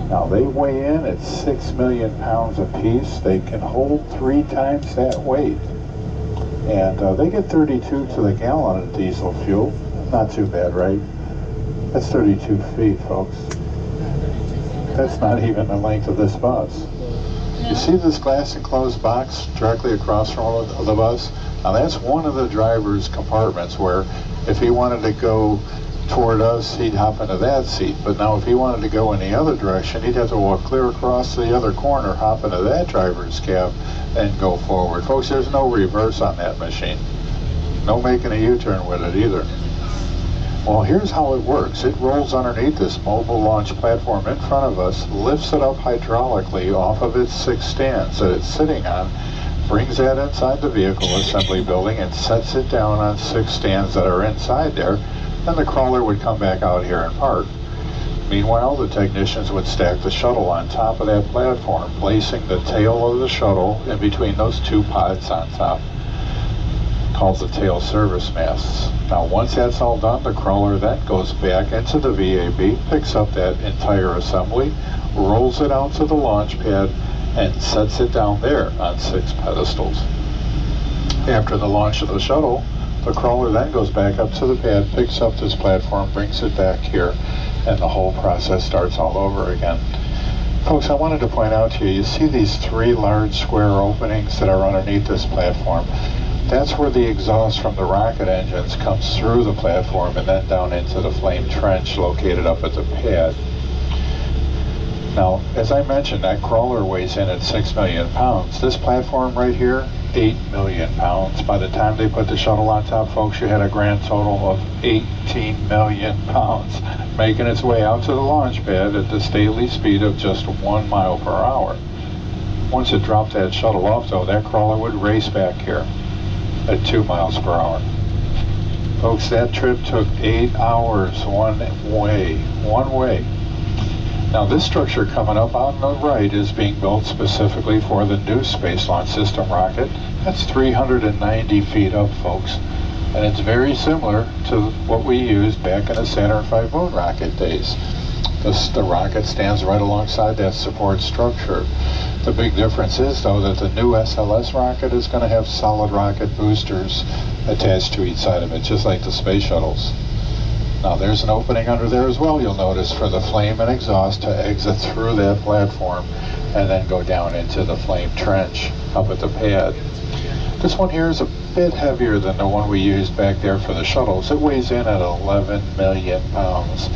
Now they weigh in at 6 million pounds apiece. They can hold 3 times that weight. And they get 32 to the gallon of diesel fuel. Not too bad, right? That's 32 feet, folks. That's not even the length of this bus. You see this glass enclosed box directly across from the bus? Now that's one of the driver's compartments where if he wanted to go toward us, he'd hop into that seat. But now if he wanted to go in the other direction, he'd have to walk clear across to the other corner, hop into that driver's cab, and go forward. Folks, there's no reverse on that machine. No making a U-turn with it either. Well, here's how it works. It rolls underneath this mobile launch platform in front of us, lifts it up hydraulically off of its 6 stands that it's sitting on, brings that inside the vehicle assembly building and sets it down on 6 stands that are inside there. Then the crawler would come back out here and park. Meanwhile, the technicians would stack the shuttle on top of that platform, placing the tail of the shuttle in between those 2 pods on top, called the tail service masts. Now once that's all done, the crawler then goes back into the VAB, picks up that entire assembly, rolls it out to the launch pad, and sets it down there on 6 pedestals. After the launch of the shuttle, the crawler then goes back up to the pad, picks up this platform, brings it back here, and the whole process starts all over again. Folks, I wanted to point out to you, you see these 3 large square openings that are underneath this platform? That's where the exhaust from the rocket engines comes through the platform and then down into the flame trench located up at the pad. Now, as I mentioned, that crawler weighs in at 6 million pounds. This platform right here, 8 million pounds. By the time they put the shuttle on top, folks, you had a grand total of 18 million pounds, making its way out to the launch pad at the stately speed of just 1 mile per hour. Once it dropped that shuttle off, though, that crawler would race back here at 2 miles per hour. Folks, that trip took 8 hours one way. Now this structure coming up on the right is being built specifically for the new Space Launch System rocket. That's 390 feet up, folks. And it's very similar to what we used back in the Saturn V moon rocket days. The rocket stands right alongside that support structure. The big difference is, though, that the new SLS rocket is going to have solid rocket boosters attached to each side of it, just like the space shuttles. Now there's an opening under there as well, you'll notice, for the flame and exhaust to exit through that platform and then go down into the flame trench up at the pad. This one here is a bit heavier than the one we used back there for the shuttles. It weighs in at 11 million pounds.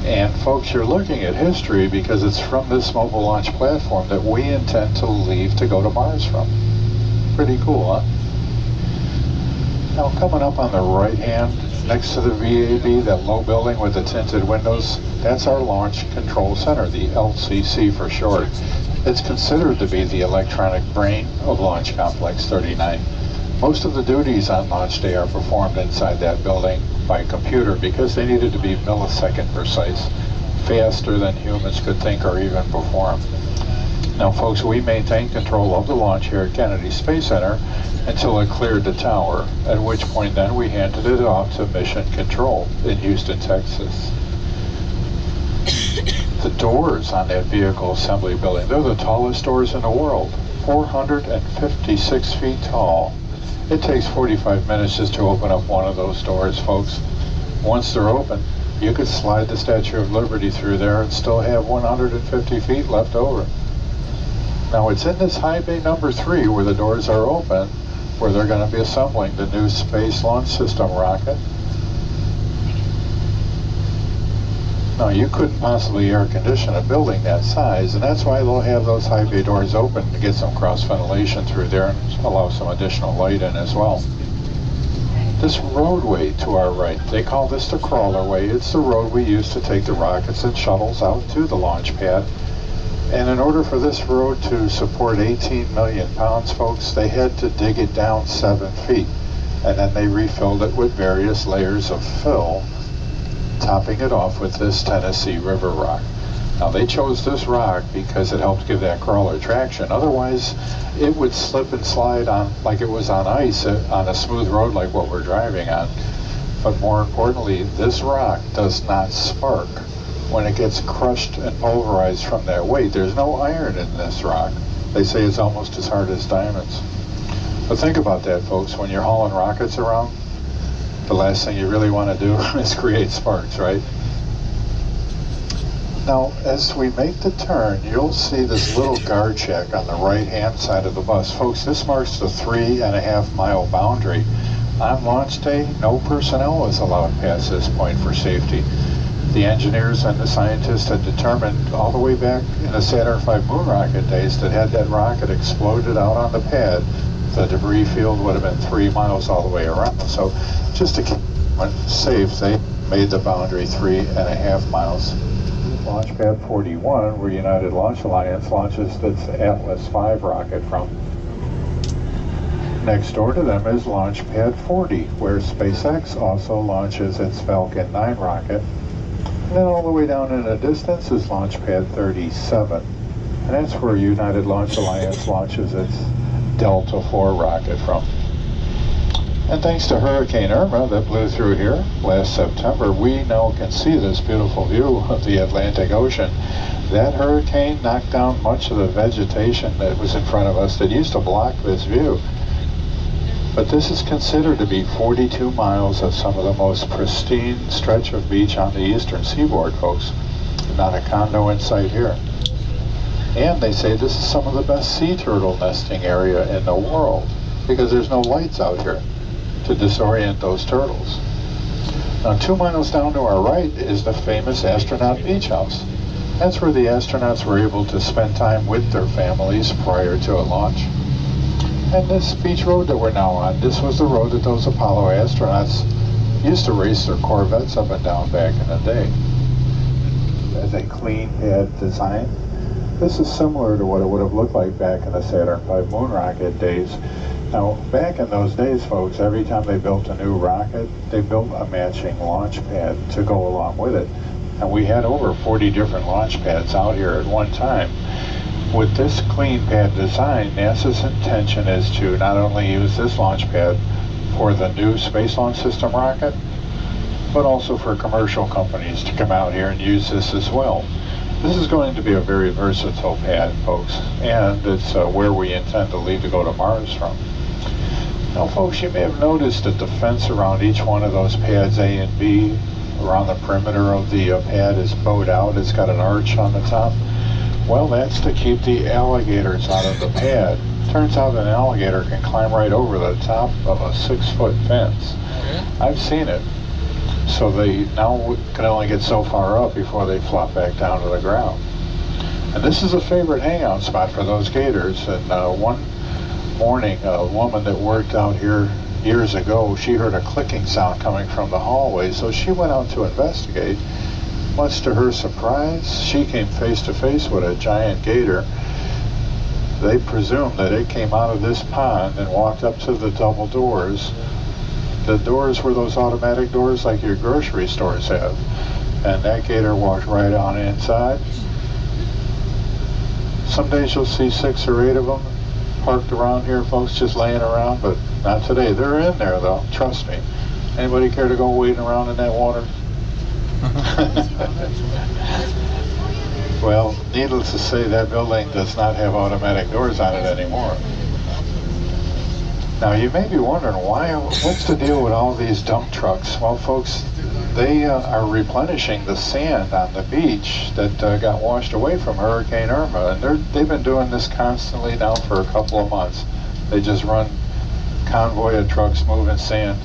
And folks, you're looking at history because it's from this mobile launch platform that we intend to leave to go to Mars from. Pretty cool, huh? Now coming up on the right hand, next to the VAB, that low building with the tinted windows, that's our Launch Control Center, the LCC for short. It's considered to be the electronic brain of Launch Complex 39. Most of the duties on launch day are performed inside that building by computer because they needed to be millisecond precise, faster than humans could think or even perform. Now folks, we maintained control of the launch here at Kennedy Space Center until it cleared the tower, at which point then we handed it off to Mission Control in Houston, Texas. The doors on that vehicle assembly building, they're the tallest doors in the world, 456 feet tall. It takes 45 minutes just to open up one of those doors, folks. Once they're open, you could slide the Statue of Liberty through there and still have 150 feet left over. Now it's in this high bay number 3 where the doors are open, where they're going to be assembling the new Space Launch System rocket. Now you couldn't possibly air condition a building that size, and that's why they'll have those high bay doors open to get some cross ventilation through there and allow some additional light in as well. This roadway to our right, they call this the crawler way. It's the road we use to take the rockets and shuttles out to the launch pad. And in order for this road to support 18 million pounds, folks, they had to dig it down 7 feet. And then they refilled it with various layers of fill, topping it off with this Tennessee River rock. Now they chose this rock because it helped give that crawler traction. Otherwise, it would slip and slide on like it was on ice on a smooth road like what we're driving on. But more importantly, this rock does not spark when it gets crushed and pulverized from that weight. There's no iron in this rock. They say it's almost as hard as diamonds. But think about that, folks. When you're hauling rockets around, the last thing you really want to do is create sparks, right? Now, as we make the turn, you'll see this little guard shack on the right-hand side of the bus. Folks, this marks the 3.5 mile boundary. On launch day, no personnel was allowed past this point for safety. The engineers and the scientists had determined all the way back in the Saturn V moon rocket days that had that rocket exploded out on the pad, the debris field would have been 3 miles all the way around. So just to keep it safe, they made the boundary 3.5 miles. Launch pad 41, where United Launch Alliance launches its Atlas V rocket from. Next door to them is Launch Pad 40, where SpaceX also launches its Falcon 9 rocket. And then all the way down in the distance is Launch Pad 37. And that's where United Launch Alliance launches its Delta IV rocket from. And thanks to Hurricane Irma that blew through here last September, we now can see this beautiful view of the Atlantic Ocean. That hurricane knocked down much of the vegetation that was in front of us that used to block this view. But this is considered to be 42 miles of some of the most pristine stretch of beach on the eastern seaboard, folks. Not a condo in sight here. And they say this is some of the best sea turtle nesting area in the world because there's no lights out here to disorient those turtles. Now 2 miles down to our right is the famous astronaut beach house. That's where the astronauts were able to spend time with their families prior to a launch. And this beach road that we're now on, this was the road that those Apollo astronauts used to race their Corvettes up and down back in the day. As a clean pad design, this is similar to what it would have looked like back in the Saturn V moon rocket days. Now, back in those days, folks, every time they built a new rocket, they built a matching launch pad to go along with it. And we had over 40 different launch pads out here at one time. With this clean pad design, NASA's intention is to not only use this launch pad for the new Space Launch System rocket, but also for commercial companies to come out here and use this as well. This is going to be a very versatile pad, folks, and it's where we intend to leave to go to Mars from. Now, folks, you may have noticed that the fence around each one of those pads A and B, around the perimeter of the pad, is bowed out. It's got an arch on the top. Well, that's to keep the alligators out of the pad. Turns out an alligator can climb right over the top of a 6-foot fence. I've seen it. So they now can only get so far up before they flop back down to the ground. And this is a favorite hangout spot for those gators. And one morning, a woman that worked out here years ago, she heard a clicking sound coming from the hallway, so she went out to investigate. Much to her surprise, she came face to face with a giant gator. They presumed that it came out of this pond and walked up to the double doors. The doors were those automatic doors like your grocery stores have. And that gator walked right on inside. Some days you'll see 6 or 8 of them parked around here, folks, just laying around, but not today. They're in there, though, trust me. Anybody care to go wading around in that water? Well, needless to say, that building does not have automatic doors on it anymore. Now, you may be wondering, what's the deal with all these dump trucks? Well, folks, they are replenishing the sand on the beach that got washed away from Hurricane Irma, and they've been doing this constantly now for a couple of months. They just run convoy of trucks moving sand.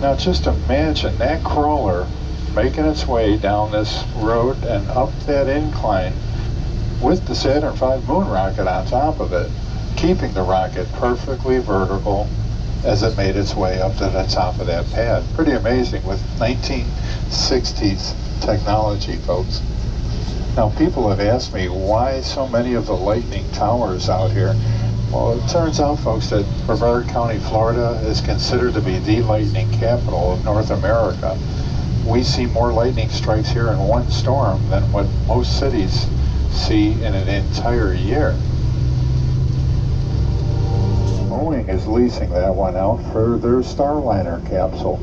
Now, just imagine that crawler making its way down this road and up that incline with the Saturn V moon rocket on top of it, keeping the rocket perfectly vertical as it made its way up to the top of that pad. Pretty amazing with 1960s technology, folks. Now, people have asked me why so many of the lightning towers out here. Well, it turns out, folks, that Brevard County, Florida is considered to be the lightning capital of North America. We see more lightning strikes here in one storm than what most cities see in an entire year. Boeing is leasing that one out for their Starliner capsule.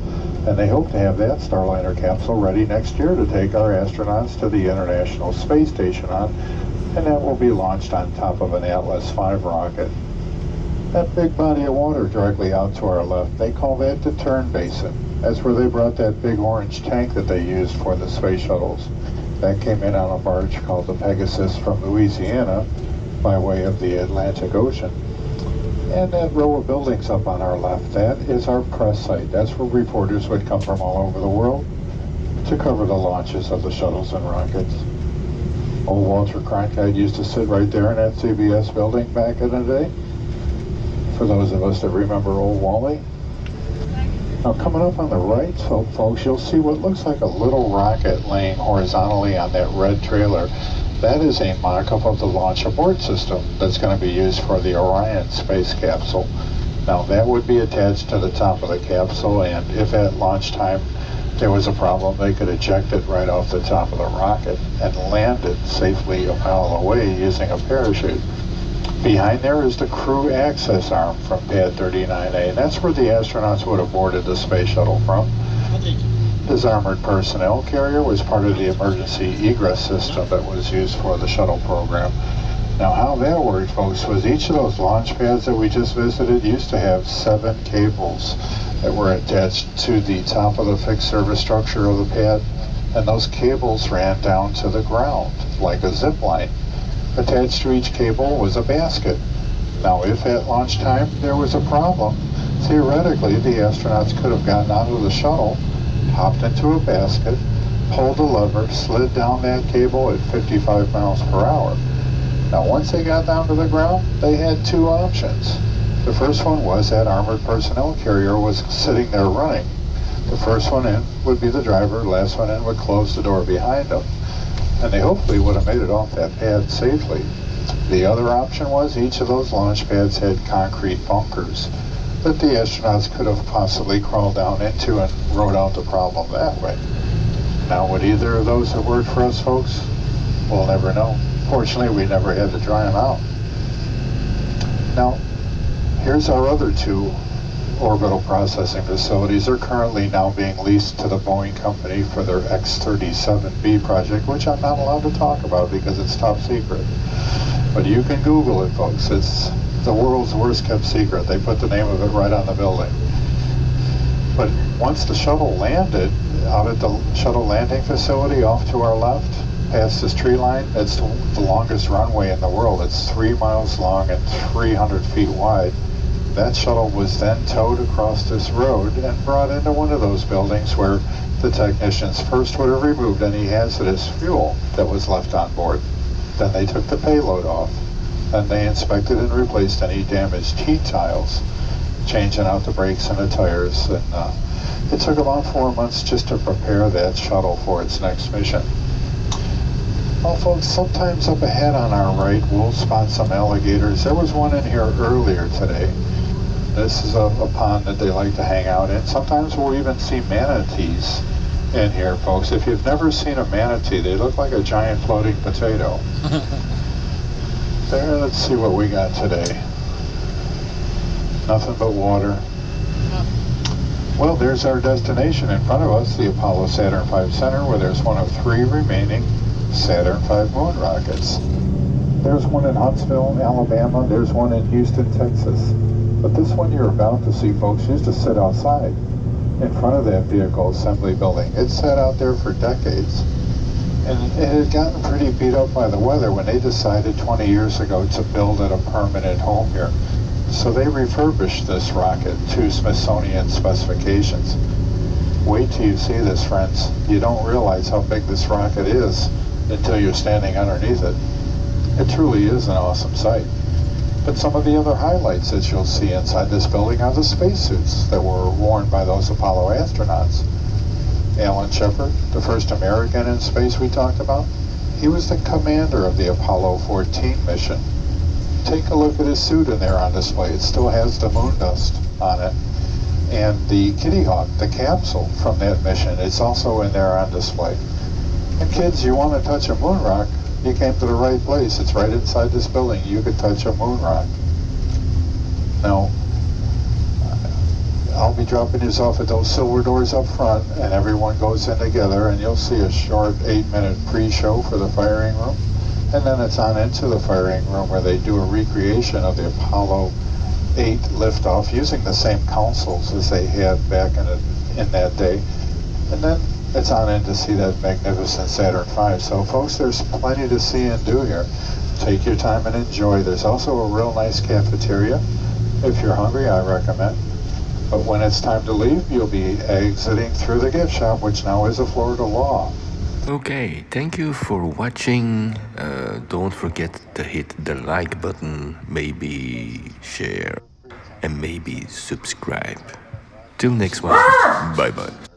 And they hope to have that Starliner capsule ready next year to take our astronauts to the International Space Station on, and that will be launched on top of an Atlas V rocket. That big body of water directly out to our left, they call that the turn basin. That's where they brought that big orange tank that they used for the space shuttles. That came in on a barge called the Pegasus from Louisiana by way of the Atlantic Ocean. And that row of buildings up on our left, that is our press site. That's where reporters would come from all over the world to cover the launches of the shuttles and rockets. Old Walter Cronkite used to sit right there in that CBS building back in the day. For those of us that remember old Wally. Now coming up on the right, so folks, you'll see what looks like a little rocket laying horizontally on that red trailer. That is a mock-up of the launch abort system that's going to be used for the Orion space capsule. Now that would be attached to the top of the capsule, and if at launch time there was a problem, they could eject it right off the top of the rocket and land it safely a mile away using a parachute. Behind there is the crew access arm from pad 39A, and that's where the astronauts would have boarded the space shuttle from. This armored personnel carrier was part of the emergency egress system that was used for the shuttle program. Now how that worked, folks, was each of those launch pads that we just visited used to have 7 cables that were attached to the top of the fixed service structure of the pad, and those cables ran down to the ground like a zip line. Attached to each cable was a basket. Now if at launch time there was a problem, theoretically the astronauts could have gotten out of the shuttle, hopped into a basket, pulled the lever, slid down that cable at 55 miles per hour. Now once they got down to the ground, they had 2 options. The first one was that armored personnel carrier was sitting there running. The first one in would be the driver, last one in would close the door behind them. And they hopefully would have made it off that pad safely. The other option was each of those launch pads had concrete bunkers that the astronauts could have possibly crawled down into and rode out the problem that way. Now would either of those have worked for us, folks? We'll never know. Fortunately, we never had to try them out. Now, here's our other 2 orbital processing facilities. They're currently now being leased to the Boeing company for their X-37B project, which I'm not allowed to talk about because it's top secret. But you can Google it, folks. It's the world's worst kept secret. They put the name of it right on the building. But once the shuttle landed out at the shuttle landing facility off to our left, past this tree line, it's the longest runway in the world. It's 3 miles long and 300 feet wide. That shuttle was then towed across this road and brought into one of those buildings where the technicians first would have removed any hazardous fuel that was left on board. Then they took the payload off, and they inspected and replaced any damaged heat tiles, changing out the brakes and the tires. And it took about 4 months just to prepare that shuttle for its next mission. Well, folks, sometimes up ahead on our right, we'll spot some alligators. There was one in here earlier today. This is a pond that they like to hang out in. Sometimes we'll even see manatees in here, folks. If you've never seen a manatee, they look like a giant floating potato. There, let's see what we got today. Nothing but water. Well, there's our destination in front of us, the Apollo Saturn V Center, where there's one of 3 remaining Saturn V moon rockets. There's one in Huntsville, Alabama. There's one in Houston, Texas. But this one you're about to see, folks, used to sit outside in front of that vehicle assembly building. It sat out there for decades. And it had gotten pretty beat up by the weather when they decided 20 years ago to build it a permanent home here. So they refurbished this rocket to Smithsonian specifications. Wait till you see this, friends. You don't realize how big this rocket is until you're standing underneath it. It truly is an awesome sight. But some of the other highlights that you'll see inside this building are the spacesuits that were worn by those Apollo astronauts. Alan Shepard, the first American in space we talked about, he was the commander of the Apollo 14 mission. Take a look at his suit in there on display. It still has the moon dust on it. And the Kitty Hawk, the capsule from that mission, it's also in there on display. And kids, you want to touch a moon rock, you came to the right place. It's right inside this building. You could touch a moon rock. Now, I'll be dropping you off at those silver doors up front, and everyone goes in together, and you'll see a short 8-minute pre-show for the firing room. And then it's on into the firing room where they do a recreation of the Apollo 8 liftoff using the same consoles as they had back in that day. And then it's on in to see that magnificent Saturn V. So folks, there's plenty to see and do here. Take your time and enjoy. There's also a real nice cafeteria. If you're hungry, I recommend. But when it's time to leave, you'll be exiting through the gift shop, which now is a Florida law. Okay, thank you for watching. Don't forget to hit the like button, maybe share, and maybe subscribe. Till next one, bye bye.